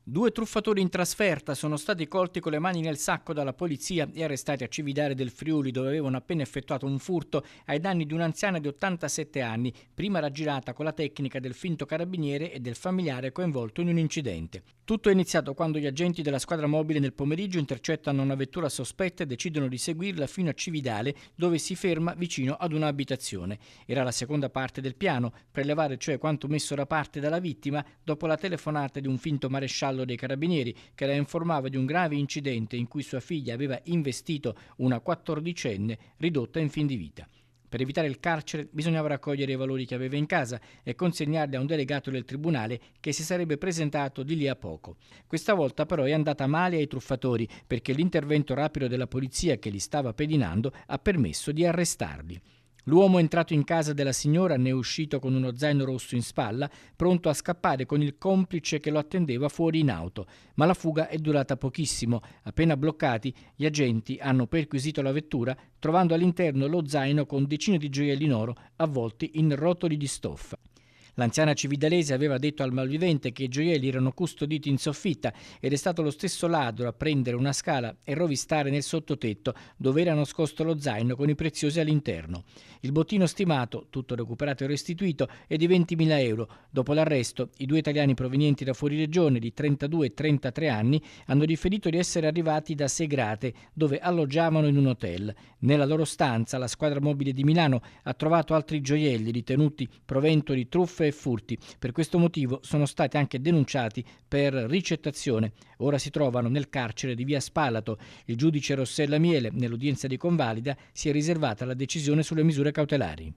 2 truffatori in trasferta sono stati colti con le mani nel sacco dalla polizia e arrestati a Cividale del Friuli, dove avevano appena effettuato un furto ai danni di un'anziana di 87 anni, prima raggirata con la tecnica del finto carabiniere e del familiare coinvolto in un incidente. Tutto è iniziato quando gli agenti della squadra mobile nel pomeriggio intercettano una vettura sospetta e decidono di seguirla fino a Cividale, dove si ferma vicino ad un'abitazione. Era la seconda parte del piano, prelevare cioè quanto messo da parte dalla vittima dopo la telefonata di un finto maresciallo dei carabinieri che la informava di un grave incidente in cui sua figlia aveva investito una 14enne ridotta in fin di vita. Per evitare il carcere bisognava raccogliere i valori che aveva in casa e consegnarli a un delegato del tribunale che si sarebbe presentato di lì a poco. Questa volta però è andata male ai truffatori perché l'intervento rapido della polizia che li stava pedinando ha permesso di arrestarli. L'uomo è entrato in casa della signora, ne è uscito con uno zaino rosso in spalla, pronto a scappare con il complice che lo attendeva fuori in auto. Ma la fuga è durata pochissimo. Appena bloccati, gli agenti hanno perquisito la vettura, trovando all'interno lo zaino con decine di gioielli in oro avvolti in rotoli di stoffa. L'anziana cividalese aveva detto al malvivente che i gioielli erano custoditi in soffitta ed è stato lo stesso ladro a prendere una scala e rovistare nel sottotetto dove era nascosto lo zaino con i preziosi all'interno. Il bottino stimato, tutto recuperato e restituito, è di 20.000 euro. Dopo l'arresto, i 2 italiani provenienti da fuori regione di 32 e 33 anni hanno riferito di essere arrivati da Segrate, dove alloggiavano in un hotel. Nella loro stanza la squadra mobile di Milano ha trovato altri gioielli ritenuti provento di truffe e furti. Per questo motivo sono stati anche denunciati per ricettazione. Ora si trovano nel carcere di via Spalato. Il giudice Rossella Miele, nell'udienza di convalida, si è riservata la decisione sulle misure cautelari.